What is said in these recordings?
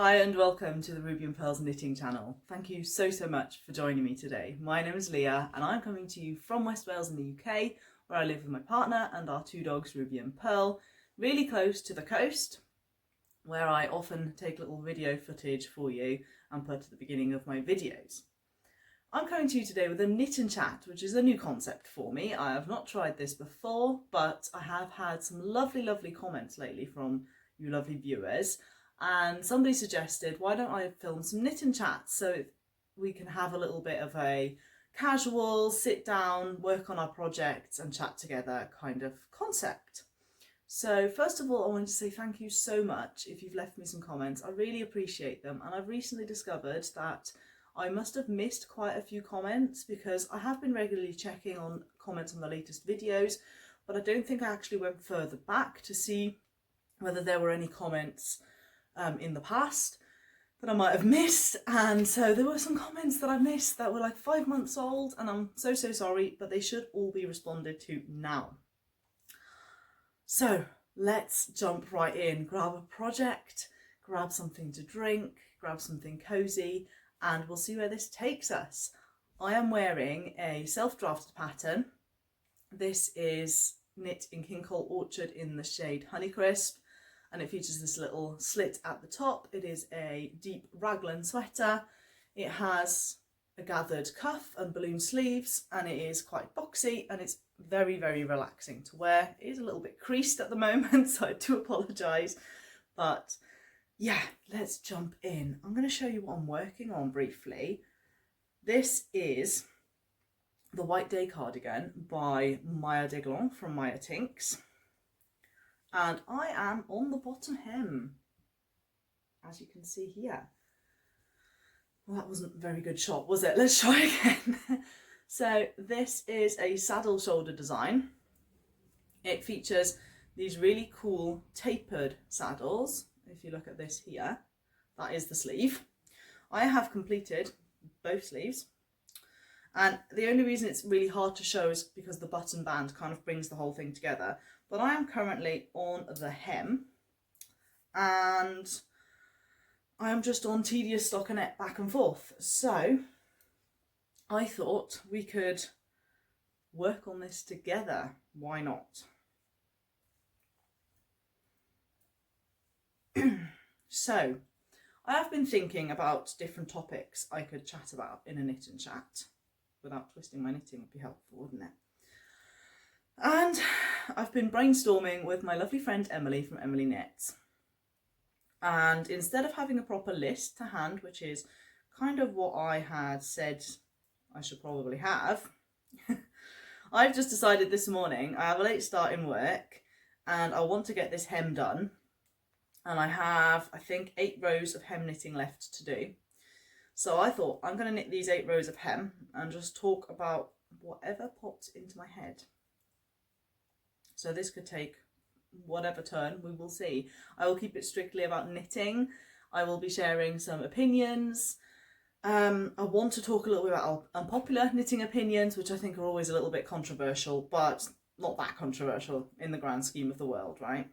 Hi and welcome to the Ruby and Pearls knitting channel. Thank you so much for joining me today. My name is Leah and I'm coming to you from West Wales in the UK, where I live with my partner and our two dogs Ruby and Pearl, really close to the coast, where I often take little video footage for you and put at the beginning of my videos. I'm coming to you today with a knit and chat, which is a new concept for me. I have not tried this before, but I have had some lovely comments lately from you lovely viewers. And somebody suggested, why don't I film some knit and chats so we can have a little bit of a casual sit down, work on our projects and chat together kind of concept. So first of all, I want to say thank you so much if you've left me some comments. I really appreciate them, and I've recently discovered that I must have missed quite a few comments because I have been regularly checking on comments on the latest videos, but I don't think I actually went further back to see whether there were any comments in the past that I might have missed. And so there were some comments that I missed that were like 5 months old, and I'm so sorry, but they should all be responded to now. So let's jump right in. Grab a project, grab something to drink, grab something cozy, and we'll see where this takes us. I am wearing a self-drafted pattern. This is knit in King Cole Orchard in the shade Honeycrisp, and it features this little slit at the top. It is a deep raglan sweater. It has a gathered cuff and balloon sleeves, and it is quite boxy, and it's very relaxing to wear. It is a little bit creased at the moment, so I do apologise, but yeah, let's jump in. I'm going to show you what I'm working on briefly. This is the White Day cardigan by Maya Deglon from Maya Tinks. And I am on the bottom hem, as you can see here. Well, that wasn't a very good shot, was it? Let's try again. So this is a saddle shoulder design. It features these really cool tapered saddles. If you look at this here, that is the sleeve. I have completed both sleeves. And the only reason it's really hard to show is because the button band kind of brings the whole thing together. But I am currently on the hem, and I am just on tedious stockinette back and forth. So I thought we could work on this together. Why not? So I have been thinking about different topics I could chat about in a knit and chat. Without twisting my knitting would be helpful, wouldn't it? And I've been brainstorming with my lovely friend Emily from Emily Knits. And instead of having a proper list to hand, which is kind of what I had said I should probably have, I've just decided this morning I have a late start in work and I want to get this hem done. And I have, I think, 8 rows of hem knitting left to do. So I thought I'm going to knit these 8 rows of hem and just talk about whatever pops into my head. So this could take whatever turn, we will see. I will keep it strictly about knitting. I will be sharing some opinions. I want to talk a little bit about unpopular knitting opinions, which I think are always a little bit controversial, but not that controversial in the grand scheme of the world, right?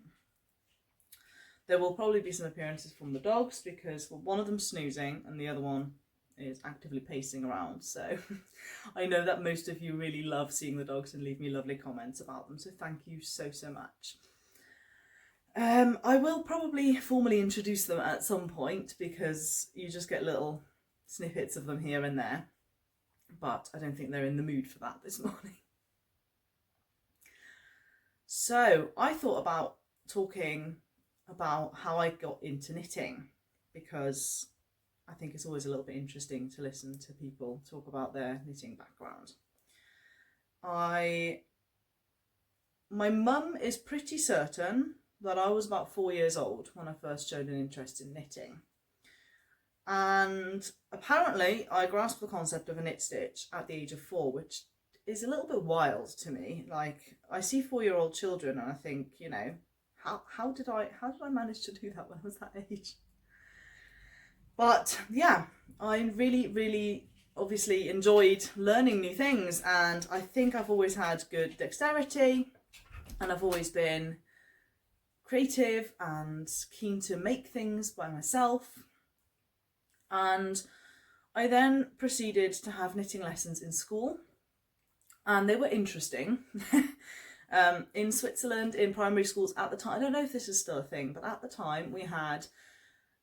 There will probably be some appearances from the dogs because, well, one of them's snoozing and the other one is actively pacing around. So I know that most of you really love seeing the dogs and leave me lovely comments about them. So thank you so much. I will probably formally introduce them at some point because you just get little snippets of them here and there. But I don't think they're in the mood for that this morning. So I thought about talking about how I got into knitting, because I think it's always a little bit interesting to listen to people talk about their knitting background. My mum is pretty certain that I was about 4 years old when I first showed an interest in knitting. And apparently I grasped the concept of a knit stitch at the age of 4, which is a little bit wild to me. Like, I see 4-year-old children and I think, you know, how did I manage to do that when I was that age? But yeah, I really obviously enjoyed learning new things, and I think I've always had good dexterity, and I've always been creative and keen to make things by myself. And I then proceeded to have knitting lessons in school, and they were interesting. In Switzerland, in primary schools at the time, I don't know if this is still a thing, but at the time we had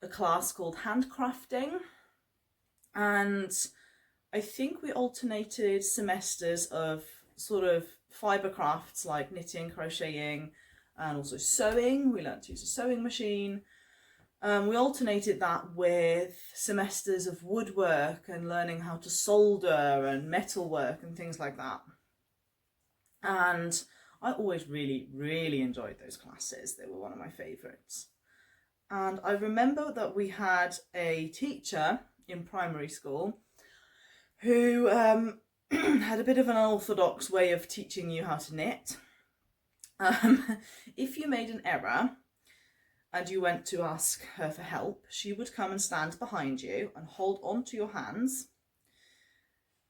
a class called handcrafting, and I think we alternated semesters of sort of fibre crafts like knitting, crocheting, and also sewing. We learned to use a sewing machine. We alternated that with semesters of woodwork and learning how to solder and metalwork and things like that. And I always really, really enjoyed those classes. They were one of my favourites. And I remember that we had a teacher in primary school who had a bit of an unorthodox way of teaching you how to knit. If you made an error and you went to ask her for help, she would come and stand behind you and hold onto your hands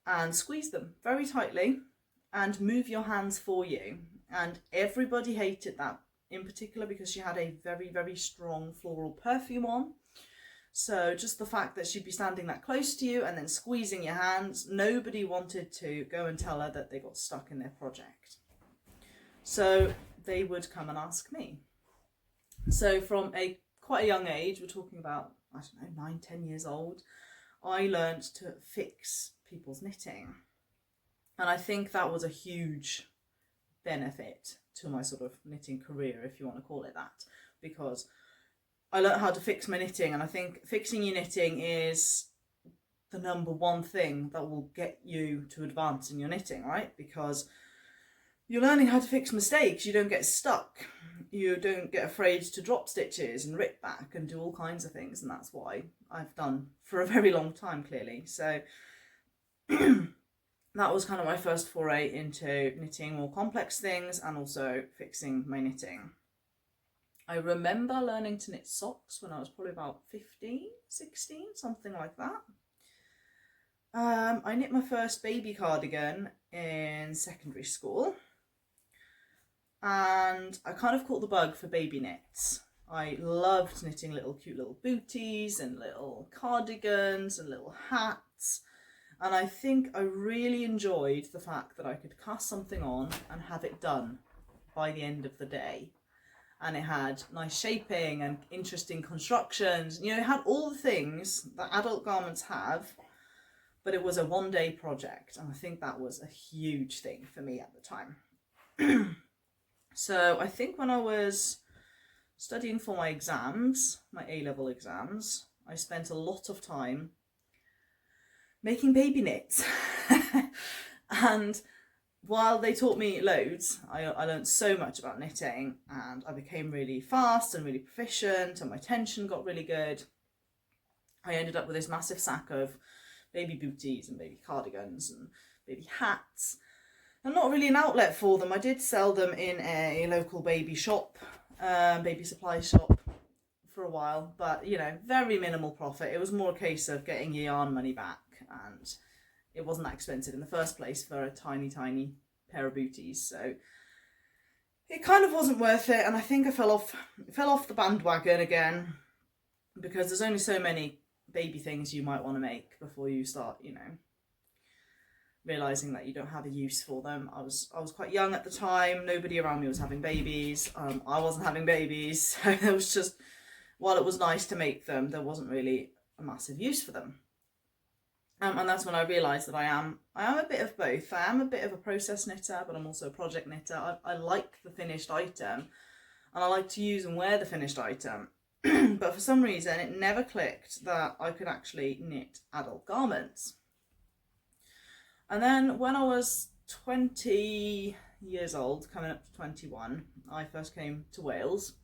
and squeeze them very tightly and move your hands for you. And everybody hated that, in particular because she had a very, very strong floral perfume on. So just the fact that she'd be standing that close to you and then squeezing your hands, nobody wanted to go and tell her that they got stuck in their project. So they would come and ask me. So from quite a young age, we're talking about, I don't know, 9-10 years old, I learned to fix people's knitting. And I think that was a huge benefit to my sort of knitting career, if you want to call it that, because I learned how to fix my knitting, and I think fixing your knitting is the number one thing that will get you to advance in your knitting, right? Because you're learning how to fix mistakes, you don't get stuck, you don't get afraid to drop stitches and rip back and do all kinds of things, and that's what I've done for a very long time, clearly. So that was kind of my first foray into knitting more complex things and also fixing my knitting. I remember learning to knit socks when I was probably about 15, 16, something like that. I knit my first baby cardigan in secondary school, and I kind of caught the bug for baby knits. I loved knitting cute little booties and little cardigans and little hats. And I think I really enjoyed the fact that I could cast something on and have it done by the end of the day. And it had nice shaping and interesting constructions. You know, it had all the things that adult garments have, but it was a one-day project. And I think that was a huge thing for me at the time. So I think when I was studying for my exams, my A-level exams, I spent a lot of time making baby knits. And while they taught me loads, I learned so much about knitting, and I became really fast and really proficient, and my tension got really good. I ended up with this massive sack of baby booties and baby cardigans and baby hats, and not really an outlet for them. I did sell them in a local baby shop, baby supply shop, for a while, but you know, very minimal profit. It was more a case of getting your yarn money back, and it wasn't that expensive in the first place for a tiny pair of booties, so it kind of wasn't worth it. And I think I fell off the bandwagon again, because there's only so many baby things you might want to make before you start, you know, realizing that you don't have a use for them. I was quite young at the time. Nobody around me was having babies. I wasn't having babies, so there was just, while it was nice to make them, there wasn't really a massive use for them. And that's when I realised that I am a bit of both. I am a bit of a process knitter, but I'm also a project knitter. I like the finished item, and I like to use and wear the finished item. But for some reason, it never clicked that I could actually knit adult garments. And then when I was 20 years old, coming up to 21, I first came to Wales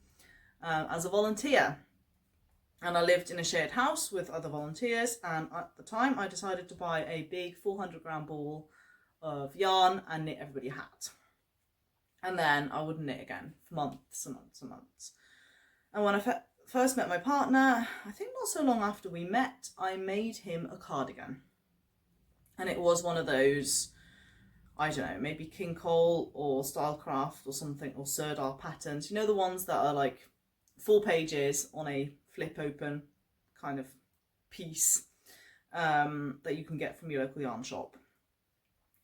as a volunteer. And I lived in a shared house with other volunteers, and at the time I decided to buy a big 400-gram ball of yarn and knit everybody a hat. And then I wouldn't knit again for months and months and months. And when I first met my partner, I think not so long after we met, I made him a cardigan. And it was one of those, I don't know, maybe King Cole or Stylecraft or something, or Sirdar patterns. You know, the ones that are like 4 pages on a flip open kind of piece. that you can get from your local yarn shop.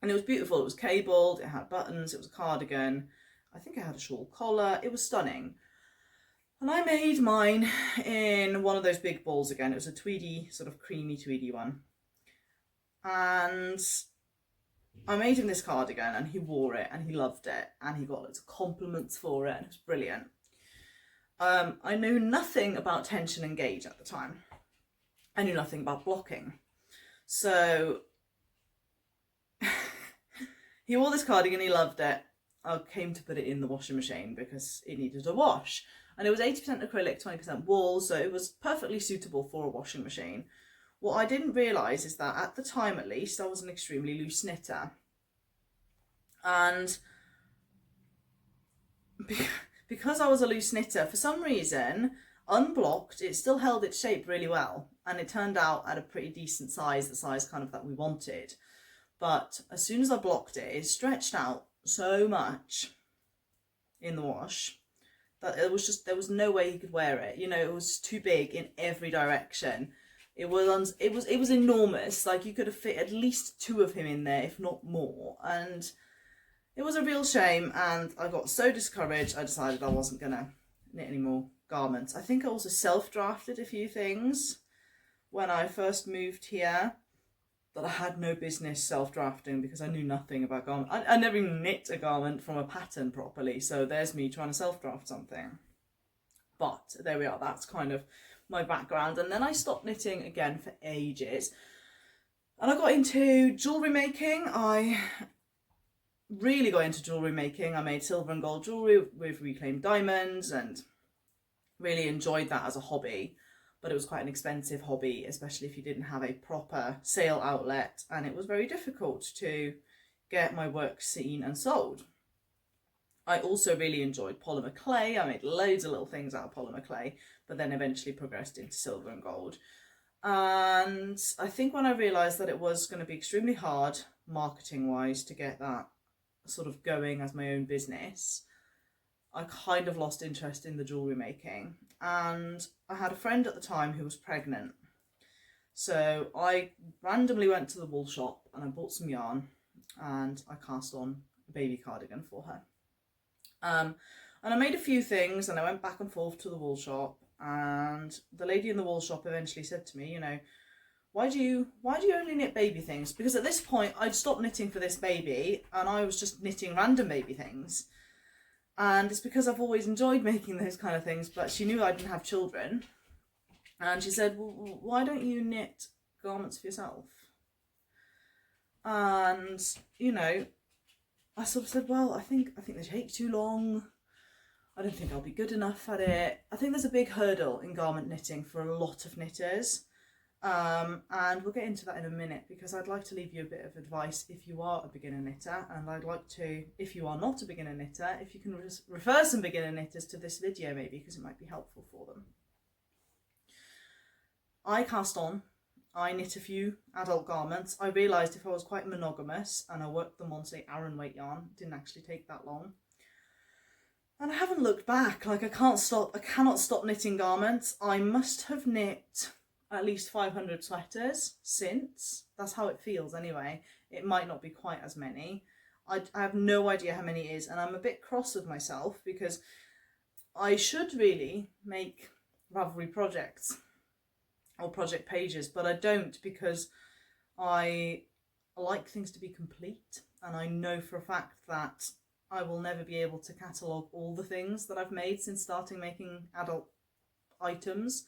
And it was beautiful. It was cabled, it had buttons, it was a cardigan. I think it had a shawl collar. It was stunning. And I made mine in one of those big balls again. It was a tweedy, sort of creamy tweedy one. And I made him this cardigan and he wore it and he loved it and he got loads of compliments for it and it was brilliant. I knew nothing about tension and gauge at the time. I knew nothing about blocking. So he wore this cardigan, he loved it. I came to put it in the washing machine because it needed a wash. And it was 80% acrylic, 20% wool, so it was perfectly suitable for a washing machine. What I didn't realise is that at the time, at least, I was an extremely loose knitter. And because I was a loose knitter, for some reason, unblocked, it still held its shape really well. And it turned out at a pretty decent size, the size kind of that we wanted. But as soon as I blocked it, it stretched out so much in the wash that it was just, there was no way he could wear it. You know, it was too big in every direction. It was enormous. Like, you could have fit at least 2 of him in there, if not more. And it was a real shame. And I got so discouraged, I decided I wasn't gonna knit any more garments. I think I also self-drafted a few things when I first moved here that I had no business self-drafting because I knew nothing about garment. I never even knit a garment from a pattern properly, so there's me trying to self-draft something. But there we are, that's kind of my background. And then I stopped knitting again for ages. And I got into jewellery making. I really got into jewellery making. I made silver and gold jewellery with reclaimed diamonds and really enjoyed that as a hobby. But it was quite an expensive hobby, especially if you didn't have a proper sale outlet, and it was very difficult to get my work seen and sold. I also really enjoyed polymer clay. I made loads of little things out of polymer clay, but then eventually progressed into silver and gold. And I think when I realised that it was going to be extremely hard marketing-wise to get that sort of going as my own business, I kind of lost interest in the jewellery making. And I had a friend at the time who was pregnant. So I randomly went to the wool shop and I bought some yarn and I cast on a baby cardigan for her. And I made a few things and I went back and forth to the wool shop, and the lady in the wool shop eventually said to me, you know, why do you only knit baby things? Because at this point I'd stopped knitting for this baby and I was just knitting random baby things. And it's because I've always enjoyed making those kind of things, but she knew I didn't have children. And she said, well, why don't you knit garments for yourself? And, you know, I sort of said, well, I think they take too long. I don't think I'll be good enough at it. I think there's a big hurdle in garment knitting for a lot of knitters. And we'll get into that in a minute, because I'd like to leave you a bit of advice if you are a beginner knitter, and I'd like to, if you are not a beginner knitter, if you can refer some beginner knitters to this video maybe, because it might be helpful for them. I cast on, I knit a few adult garments. I realised if I was quite monogamous and I worked them on, say, Aran weight yarn, it didn't actually take that long. And I haven't looked back. Like, I cannot stop knitting garments. I must have knit at least 500 sweaters since. That's how it feels anyway. It might not be quite as many. I have no idea how many it is, and I'm a bit cross with myself because I should really make Ravelry projects or project pages, but I don't, because I like things to be complete, and I know for a fact that I will never be able to catalogue all the things that I've made since starting making adult items,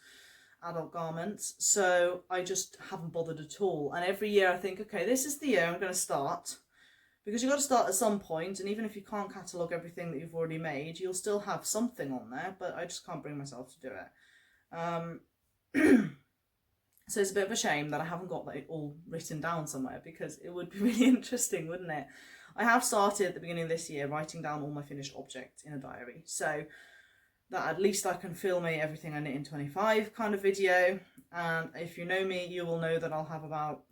adult garments. So I just haven't bothered at all. And every year I think, okay, this is the year I'm going to start, because you've got to start at some point, and even if you can't catalogue everything that you've already made, you'll still have something on there, but I just can't bring myself to do it. So it's a bit of a shame that I haven't got that all written down somewhere, because it would be really interesting, wouldn't it? I have started at the beginning of this year writing down all my finished objects in a diary, so that at least I can film everything I knit in 25 kind of video. And if you know me, you will know that I'll have about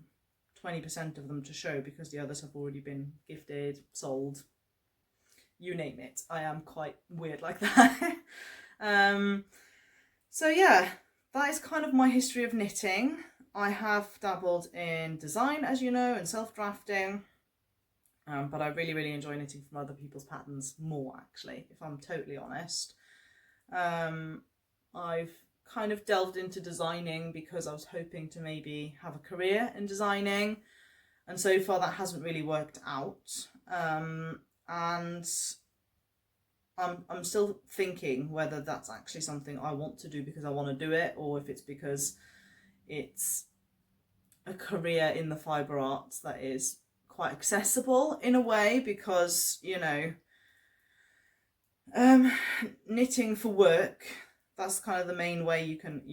20% of them to show, because the others have already been gifted, sold, you name it. I am quite weird like that. So yeah, that is kind of my history of knitting. I have dabbled in design, as you know, and self-drafting, but I really enjoy knitting from other people's patterns more, actually, if I'm totally honest. I've kind of delved into designing because I was hoping to maybe have a career in designing, and so far that hasn't really worked out. And I'm still thinking whether that's actually something I want to do because I want to do it, or if it's because it's a career in the fibre arts that is quite accessible in a way, because, you know, knitting for work, that's kind of the main way you can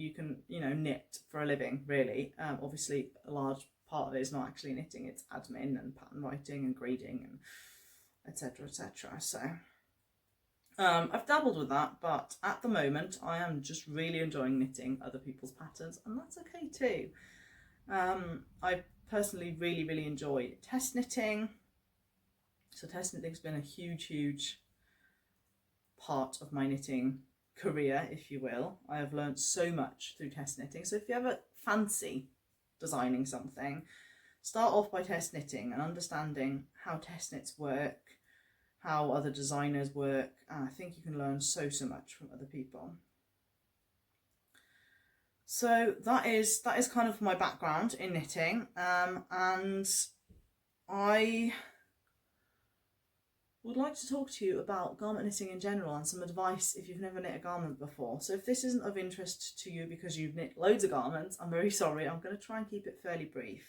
you know, knit for a living, really. Obviously a large part of it is not actually knitting, it's admin and pattern writing and grading and etc. So I've dabbled with that, but at the moment I am just really enjoying knitting other people's patterns, and that's okay too. I personally really enjoy test knitting. So test knitting's been a huge part of my knitting career, if you will. I have learned so much through test knitting. So if you ever fancy designing something, start off by test knitting and understanding how test knits work, how other designers work, and I think you can learn so much from other people. So that is kind of my background in knitting, and I would like to talk to you about garment knitting in general and some advice if you've never knit a garment before. So if this isn't of interest to you because you've knit loads of garments, I'm very sorry. I'm going to try and keep it fairly brief.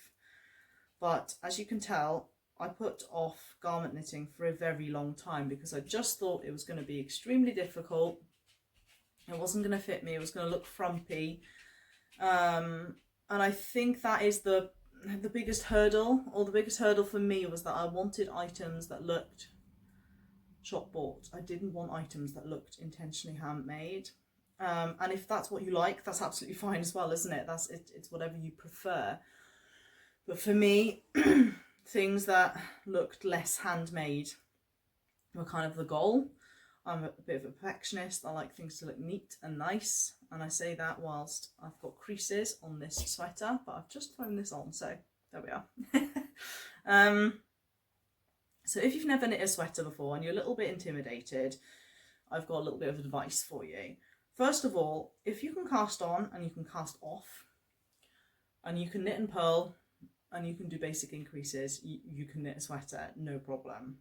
But as you can tell, I put off garment knitting for a very long time because I just thought it was going to be extremely difficult. It wasn't going to fit me. It was going to look frumpy. And I think that is the biggest hurdle, or the biggest hurdle for me was that I wanted items that looked shop bought. I didn't want items that looked intentionally handmade. And if that's what you like, that's absolutely fine as well, isn't it? It's whatever you prefer. But for me, things that looked less handmade were kind of the goal. I'm a bit of a perfectionist. I like things to look neat and nice, and I say that whilst I've got creases on this sweater, but I've just thrown this on, so there we are. So if you've never knit a sweater before and you're a little bit intimidated, I've got a little bit of advice for you. First of all, if you can cast on and you can cast off, and you can knit and purl, and you can do basic increases, you can knit a sweater, no problem.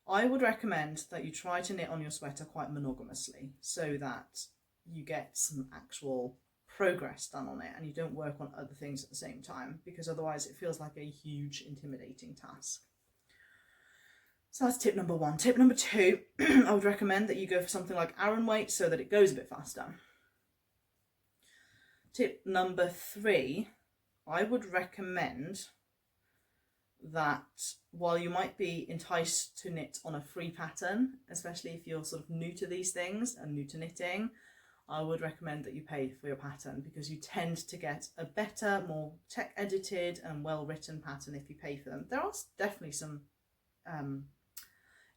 I would recommend that you try to knit on your sweater quite monogamously so that you get some actual progress done on it and you don't work on other things at the same time, because otherwise it feels like a huge intimidating task. So that's tip number one. Tip number two, I would recommend that you go for something like Aran weight so that it goes a bit faster. Tip number three, I would recommend that while you might be enticed to knit on a free pattern, especially if you're sort of new to these things and new to knitting, I would recommend that you pay for your pattern, because you tend to get a better, more tech edited and well written pattern if you pay for them. There are definitely some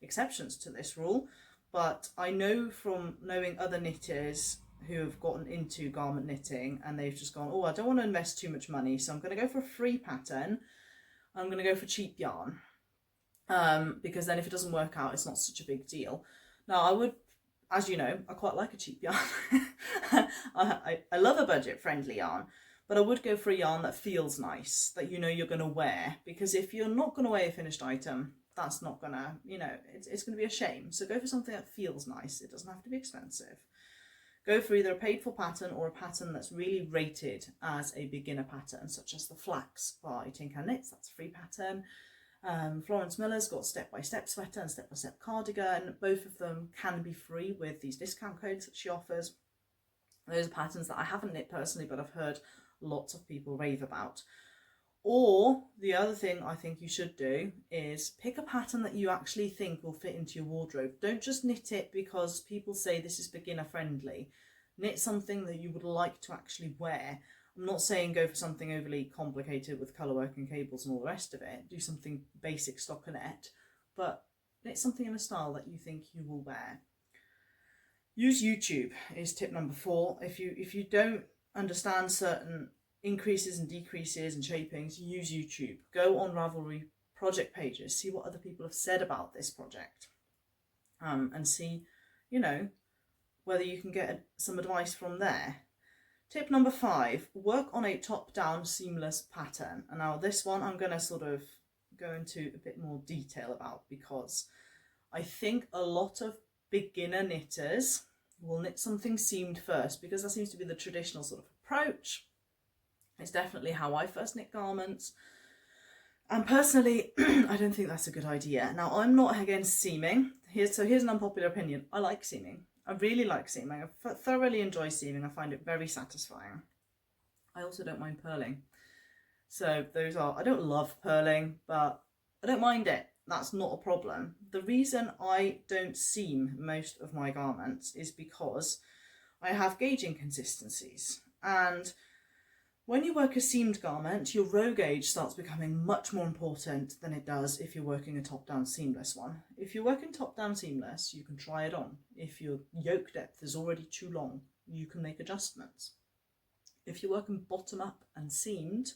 exceptions to this rule, but I know from knowing other knitters who have gotten into garment knitting and they've just gone, oh, I don't want to invest too much money, so I'm going to go for a free pattern. I'm going to go for cheap yarn, because then if it doesn't work out, it's not such a big deal. Now, I would, as you know, I quite like a cheap yarn. I love a budget-friendly yarn, but I would go for a yarn that feels nice, that you know you're going to wear, because if you're not going to wear a finished item, that's not going to, you know, it's going to be a shame. So go for something that feels nice. It doesn't have to be expensive. Go for either a paid for pattern or a pattern that's really rated as a beginner pattern, such as the Flax by Tin Can Knits. That's a free pattern. Florence Miller's got step-by-step sweater and step-by-step cardigan. Both of them can be free with these discount codes that she offers. Those are patterns that I haven't knit personally, but I've heard lots of people rave about. Or the other thing I think you should do is pick a pattern that you actually think will fit into your wardrobe. Don't just knit it because people say this is beginner friendly. Knit something that you would like to actually wear. I'm not saying go for something overly complicated with colourwork and cables and all the rest of it. Do something basic stockinette, but knit something in a style that you think you will wear. Use YouTube is tip number 4. If you don't understand certain increases and decreases and shapings, use YouTube. Go on Ravelry project pages, see what other people have said about this project, and see, you know, whether you can get some advice from there. Tip number 5, work on a top-down seamless pattern. And now this one I'm going to sort of go into a bit more detail about, because I think a lot of beginner knitters will knit something seamed first, because that seems to be the traditional sort of approach. It's definitely how I first knit garments. And personally, I don't think that's a good idea. Now, I'm not against seaming. Here's an unpopular opinion. I like seaming. I really like seaming. I thoroughly enjoy seaming. I find it very satisfying. I also don't mind purling. So those are, I don't love purling, but I don't mind it. That's not a problem. The reason I don't seam most of my garments is because I have gauge inconsistencies. And when you work a seamed garment, your row gauge starts becoming much more important than it does if you're working a top-down seamless one. If you're working top-down seamless, you can try it on. If your yoke depth is already too long, you can make adjustments. If you're working bottom-up and seamed,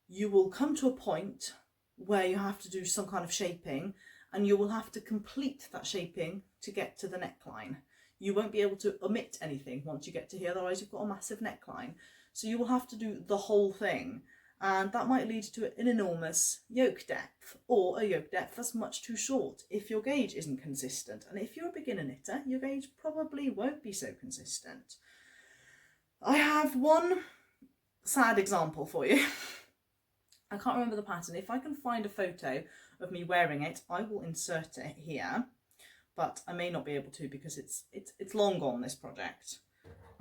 you will come to a point where you have to do some kind of shaping, and you will have to complete that shaping to get to the neckline. You won't be able to omit anything once you get to here, otherwise you've got a massive neckline. So you will have to do the whole thing, and that might lead to an enormous yoke depth, or a yoke depth that's much too short if your gauge isn't consistent. And if you're a beginner knitter, your gauge probably won't be so consistent. I have one sad example for you. I can't remember the pattern. If I can find a photo of me wearing it, I will insert it here, but I may not be able to because it's long gone, this project.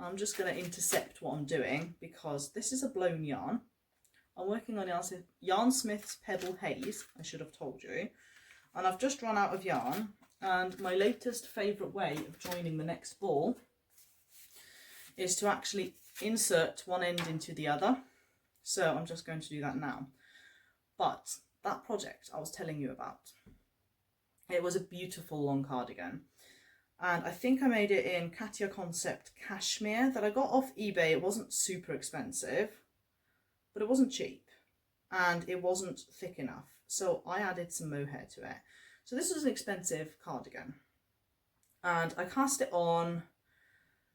I'm just going to intercept what I'm doing because this is a blown yarn. I'm working on Yarn Smith's Pebble Haze, I should have told you. And I've just run out of yarn, and my latest favourite way of joining the next ball is to actually insert one end into the other. So I'm just going to do that now. But that project I was telling you about, it was a beautiful long cardigan. And I think I made it in Katia Concept Cashmere that I got off eBay. It wasn't super expensive, but it wasn't cheap, and it wasn't thick enough. So I added some mohair to it. So this was an expensive cardigan. And I cast it on,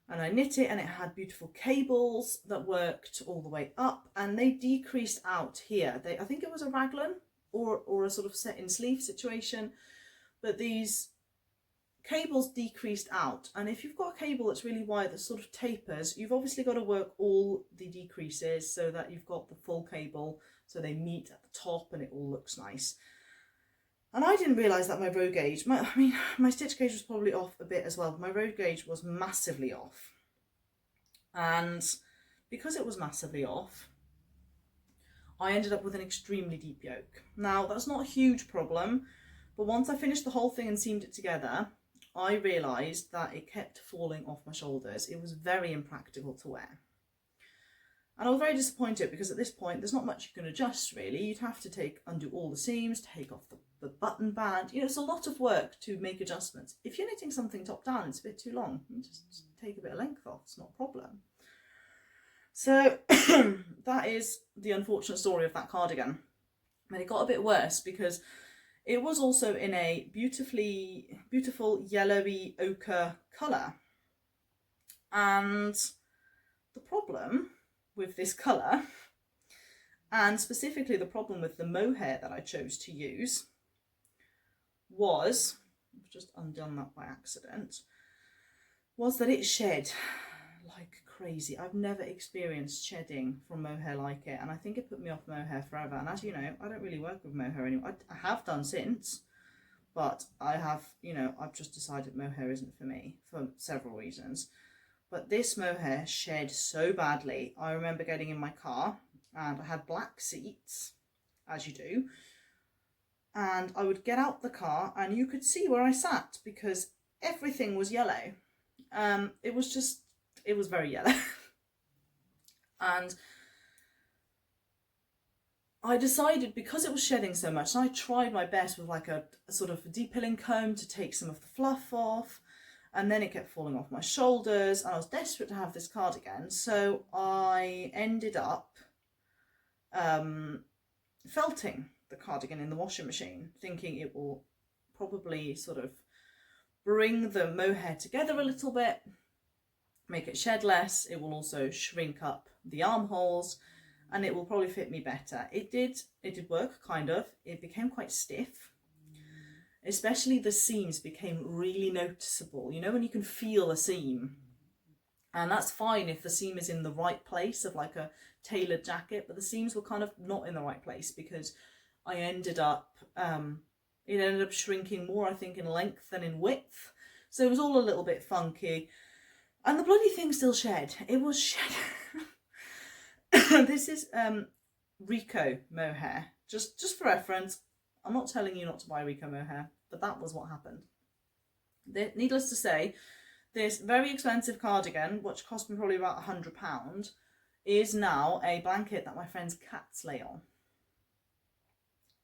and I knit it, and it had beautiful cables that worked all the way up, and they decreased out here. I think it was a raglan or a sort of set in sleeve situation, but these cables decreased out. And if you've got a cable that's really wide that sort of tapers, you've obviously got to work all the decreases so that you've got the full cable so they meet at the top and it all looks nice. And I didn't realise that my row gauge, my stitch gauge was probably off a bit as well, but my row gauge was massively off. And because it was massively off, I ended up with an extremely deep yoke. Now, that's not a huge problem, but once I finished the whole thing and seamed it together, I realised that it kept falling off my shoulders. It was very impractical to wear. And I was very disappointed because at this point, there's not much you can adjust really. You'd have to undo all the seams, take off the button band. You know, it's a lot of work to make adjustments. If you're knitting something top down, it's a bit too long. You just take a bit of length off, it's not a problem. So that is the unfortunate story of that cardigan. And it got a bit worse because it was also in a beautiful yellowy ochre colour. And the problem with this colour, and specifically the problem with the mohair that I chose to use, was, I've just undone that by accident, was that it shed like crazy. I've never experienced shedding from mohair like it, and I think it put me off mohair forever. And as you know, I don't really work with mohair anymore. I have done since, but I've just decided mohair isn't for me for several reasons. But this mohair shed so badly. I remember getting in my car and I had black seats, as you do, and I would get out the car and you could see where I sat because everything was yellow. It was very yellow. And I decided, because it was shedding so much, and I tried my best with like a sort of a depilling comb to take some of the fluff off, and then it kept falling off my shoulders, and I was desperate to have this cardigan, so I ended up felting the cardigan in the washing machine, thinking it will probably sort of bring the mohair together a little bit, make it shed less. It will also shrink up the armholes, and it will probably fit me better. It did work, kind of. It became quite stiff. Especially the seams became really noticeable. You know when you can feel a seam? And that's fine if the seam is in the right place, of like a tailored jacket, but the seams were kind of not in the right place, because I ended up, it ended up shrinking more, I think, in length than in width. So it was all a little bit funky. And the bloody thing still shed. It was shed. This is Rico mohair. Just for reference, I'm not telling you not to buy Rico mohair, but that was what happened. Needless to say, this very expensive cardigan, which cost me probably about £100, is now a blanket that my friend's cats lay on,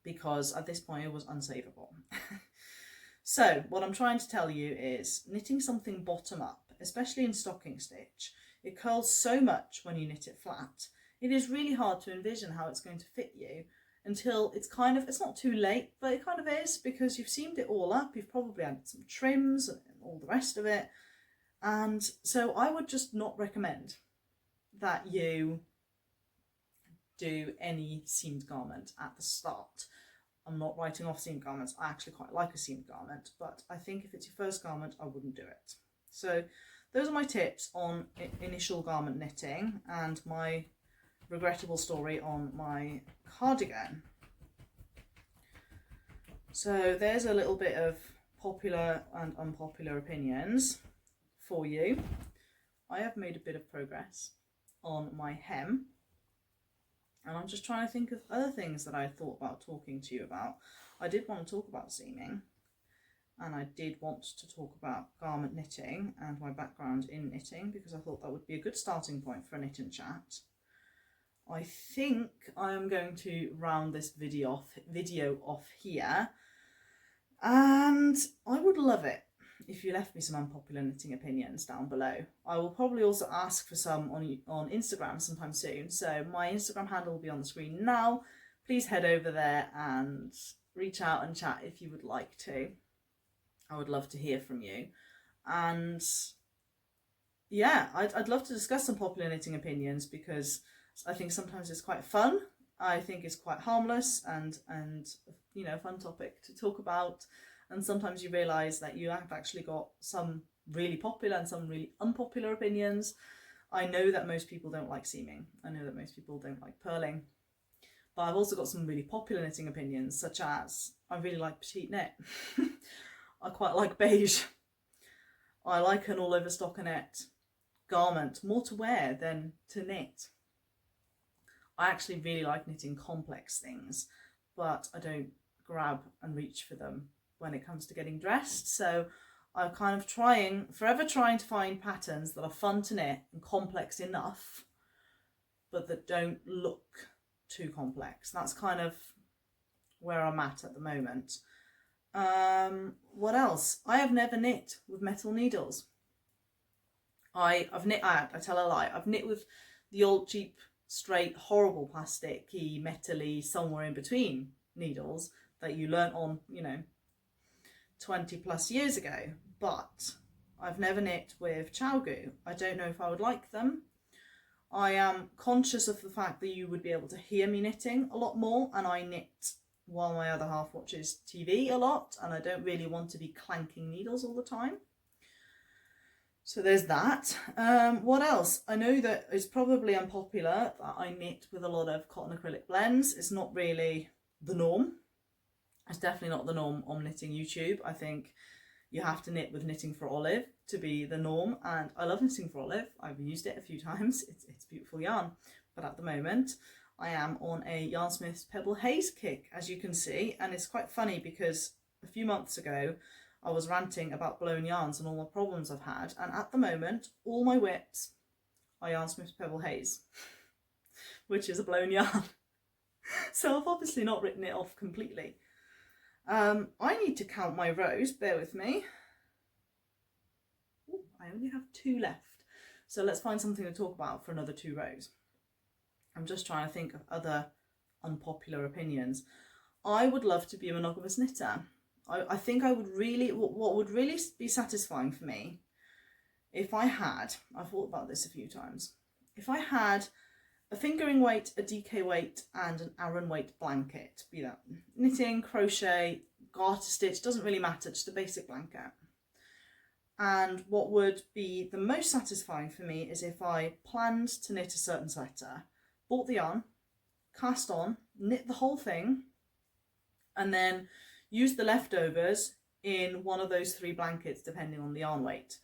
because at this point it was unsavable. So what I'm trying to tell you is, knitting something bottom up, especially in stocking stitch, it curls so much when you knit it flat. It is really hard to envision how it's going to fit you until it's kind of, it's not too late, but it kind of is, because you've seamed it all up, you've probably added some trims and all the rest of it. And so I would just not recommend that you do any seamed garment at the start. I'm not writing off seamed garments. I actually quite like a seamed garment, but I think if it's your first garment, I wouldn't do it. So those are my tips on initial garment knitting and my regrettable story on my cardigan. So there's a little bit of popular and unpopular opinions for you. I have made a bit of progress on my hem, and I'm just trying to think of other things that I thought about talking to you about. I did want to talk about seaming, and I did want to talk about garment knitting and my background in knitting, because I thought that would be a good starting point for a knit and chat. I think I am going to round this video off here, and I would love it if you left me some unpopular knitting opinions down below. I will probably also ask for some on Instagram sometime soon, so my Instagram handle will be on the screen now. Please head over there and reach out and chat if you would like to. I would love to hear from you. And yeah, I'd love to discuss some popular knitting opinions, because I think sometimes it's quite fun. I think it's quite harmless and you know, a fun topic to talk about. And sometimes you realise that you have actually got some really popular and some really unpopular opinions. I know that most people don't like seaming. I know that most people don't like purling. But I've also got some really popular knitting opinions, such as I really like petite knit. I quite like beige. I like an all over stockinette garment, more to wear than to knit. I actually really like knitting complex things, but I don't grab and reach for them when it comes to getting dressed. So I'm kind of forever trying to find patterns that are fun to knit and complex enough, but that don't look too complex. That's kind of where I'm at the moment. What else? I have never knit with metal needles. I tell a lie. I've knit with the old cheap, straight, horrible plasticky, metally, somewhere in between needles that you learnt on, you know, 20 plus years ago, but I've never knit with Chowgu. I don't know if I would like them. I am conscious of the fact that you would be able to hear me knitting a lot more, and I knit while my other half watches TV a lot, and I don't really want to be clanking needles all the time. So there's that. What else? I know that it's probably unpopular that I knit with a lot of cotton acrylic blends. It's not really the norm. It's definitely not the norm on Knitting YouTube. I think you have to knit with Knitting for Olive to be the norm, and I love Knitting for Olive. I've used it a few times. It's beautiful yarn, but at the moment I am on a Yarnsmith's Pebble Haze kick, as you can see, and it's quite funny because a few months ago I was ranting about blown yarns and all the problems I've had, and at the moment all my whips are Yarnsmith's Pebble Haze, which is a blown yarn. So I've obviously not written it off completely. I need to count my rows, bear with me. I only have 2 left. So let's find something to talk about for another 2 rows. I'm just trying to think of other unpopular opinions. I would love to be a monogamous knitter. I think I would really, what would really be satisfying for me, if I had, I've thought about this a few times, if I had a fingering weight, a DK weight, and an Aran weight blanket, be that knitting, crochet, garter stitch, doesn't really matter, just a basic blanket. And what would be the most satisfying for me is if I planned to knit a certain sweater, bought the yarn, cast on, knit the whole thing, and then use the leftovers in one of those 3 blankets depending on the yarn weight.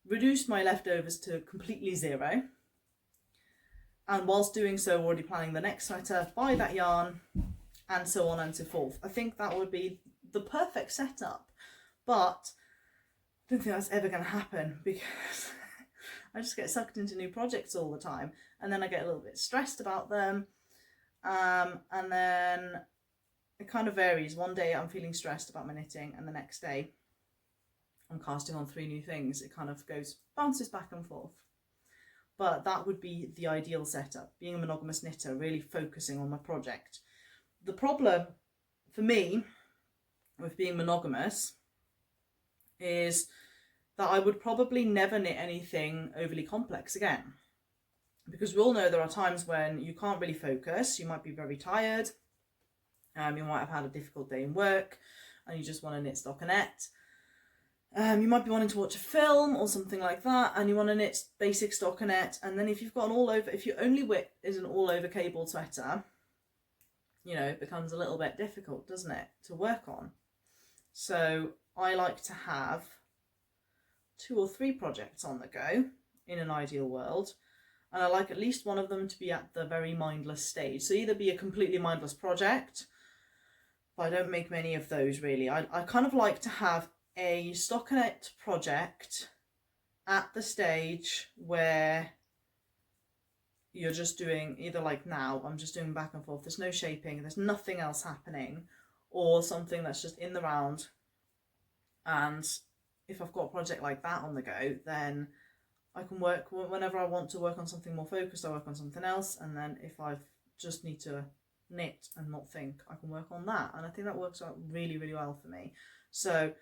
Reduce my leftovers to completely 0, and whilst doing so already planning the next sweater, buy that yarn, and so on and so forth. I think that would be the perfect setup, but I don't think that's ever going to happen because I just get sucked into new projects all the time, and then I get a little bit stressed about them, and then it kind of varies. One day I'm feeling stressed about my knitting, and the next day I'm casting on 3 new things. It kind of bounces back and forth. But that would be the ideal setup, being a monogamous knitter, really focusing on my project. The problem for me with being monogamous is that I would probably never knit anything overly complex again. Because we all know there are times when you can't really focus, you might be very tired, you might have had a difficult day in work, and you just want to knit stockinette. You might be wanting to watch a film or something like that, and you want to knit basic stockinette, and then if you've got if your only width is an all-over cabled sweater, you know, it becomes a little bit difficult, doesn't it, to work on. So I like to have 2 or 3 projects on the go in an ideal world, and I like at least one of them to be at the very mindless stage. So either be a completely mindless project, but I don't make many of those really. I kind of like to have a stockinette project at the stage where you're just doing, either like now, I'm just doing back and forth, there's no shaping, there's nothing else happening, or something that's just in the round. And if I've got a project like that on the go, then I can work whenever I want to work on something more focused, I work on something else, and then if I just need to knit and not think, I can work on that. And I think that works out really, really well for me. So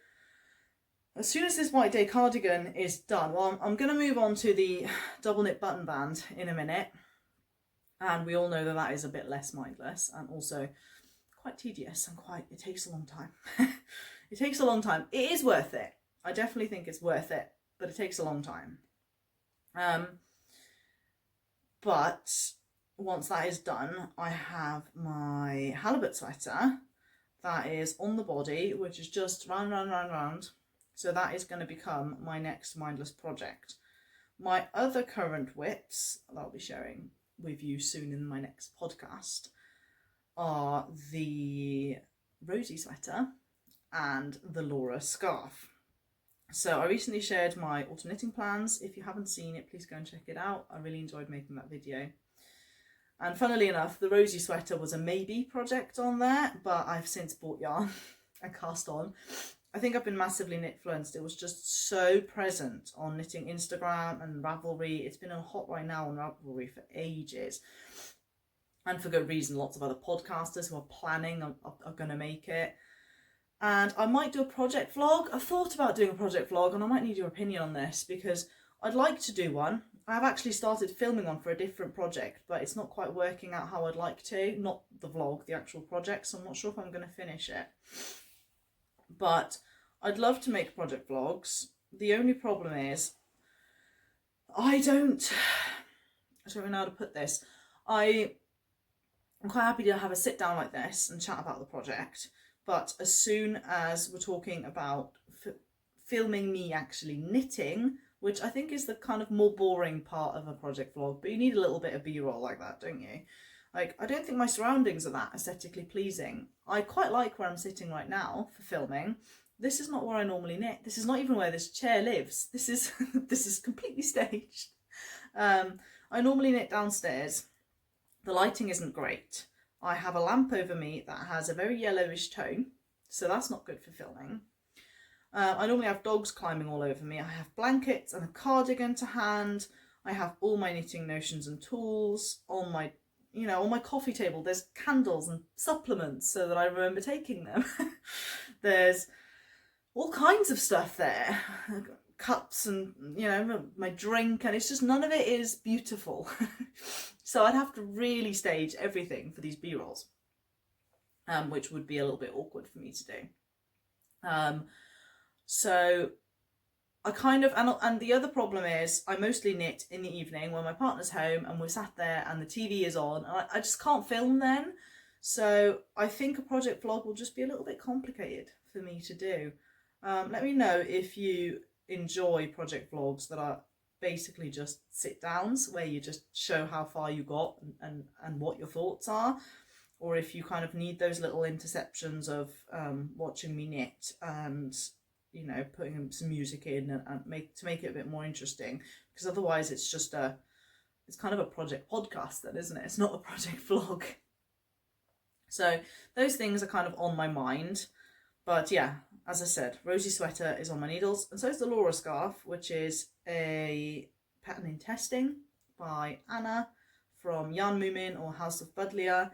as soon as this White Day cardigan is done, well, I'm going to move on to the double knit button band in a minute. And we all know that that is a bit less mindless and also quite tedious and it takes a long time. It takes a long time. It is worth it. I definitely think it's worth it, but it takes a long time. But once that is done, I have my halibut sweater that is on the body, which is just round. So that is going to become my next mindless project. My other current whips that I'll be sharing with you soon in my next podcast are the Rosie sweater and the Laura scarf. So I recently shared my autumn knitting plans. If you haven't seen it, please go and check it out. I really enjoyed making that video. And funnily enough, the Rosie sweater was a maybe project on there, but I've since bought yarn and cast on. I think I've been massively knitfluenced. It was just so present on Knitting Instagram and Ravelry. It's been on hot right now on Ravelry for ages. And for good reason. Lots of other podcasters who are planning are going to make it. And I might do a project vlog. I've thought about doing a project vlog, and I might need your opinion on this because I'd like to do one. I've actually started filming one for a different project, but it's not quite working out how I'd like to. Not the vlog, the actual project, so I'm not sure if I'm going to finish it. But I'd love to make project vlogs. The only problem is I don't know how to put this. I'm quite happy to have a sit down like this and chat about the project, but as soon as we're talking about filming me actually knitting, which I think is the kind of more boring part of a project vlog, but you need a little bit of b-roll like that, don't you? Like, I don't think my surroundings are that aesthetically pleasing. I quite like where I'm sitting right now for filming. This is not where I normally knit. This is not even where this chair lives. This is this is completely staged. I normally knit downstairs. The lighting isn't great. I have a lamp over me that has a very yellowish tone, so that's not good for filming. I normally have dogs climbing all over me. I have blankets and a cardigan to hand. I have all my knitting notions and tools on my, on my coffee table. There's candles and supplements so that I remember taking them. There's all kinds of stuff there. Cups and, my drink, and it's just none of it is beautiful. So I'd have to really stage everything for these B-rolls, which would be a little bit awkward for me to do. So I kind of, and the other problem is I mostly knit in the evening when my partner's home and we're sat there and the TV is on, and I just can't film then. So I think a project vlog will just be a little bit complicated for me to do. Let me know if you enjoy project vlogs that are basically just sit downs where you just show how far you got and what your thoughts are, or if you kind of need those little interceptions of watching me knit and putting some music in and make it a bit more interesting, because otherwise it's kind of a project podcast then, isn't it? It's not a project vlog. So those things are kind of on my mind. But yeah, as I said, Rosy Sweater is on my needles, and so is the Laura scarf, which is a pattern in testing by Anna from Yarn Moomin or House of Budlier,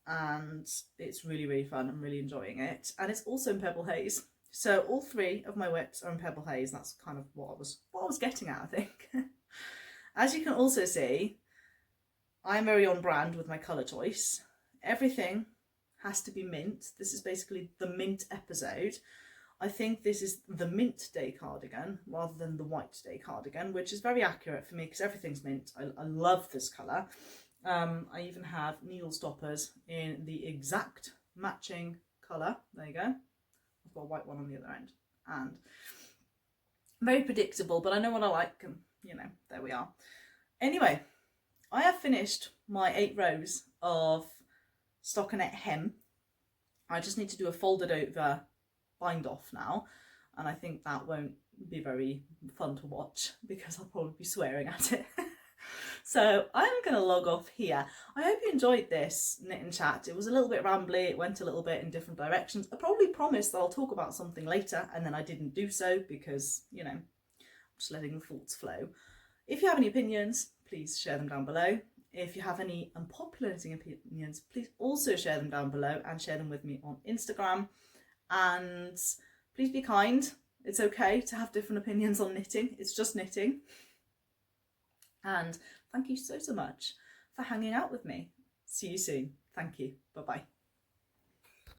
and it's really, really fun. I'm really enjoying it, and it's also in Pebble Haze. So all three of my whips are in Pebble Haze. That's kind of what I was getting at, I think. As you can also see, I'm very on brand with my colour choice. Everything has to be mint. This is basically the mint episode. I think this is the mint day cardigan rather than the white day cardigan, which is very accurate for me because everything's mint. I love this colour. I even have needle stoppers in the exact matching colour. There you go. I've got a white one on the other end. And very predictable, but I know what I like, and there we are. Anyway, I have finished my 8 rows of stockinette hem. I just need to do a folded over bind off now, and I think that won't be very fun to watch because I'll probably be swearing at it. So I'm going to log off here. I hope you enjoyed this knit and chat. It was a little bit rambly, it went a little bit in different directions. I probably promised that I'll talk about something later, and then I didn't do so because, I'm just letting the thoughts flow. If you have any opinions, please share them down below. If you have any unpopular knitting opinions, please also share them down below and share them with me on Instagram. And please be kind. It's okay to have different opinions on knitting. It's just knitting. And thank you so much for hanging out with me. See you soon. Thank you. Bye-bye.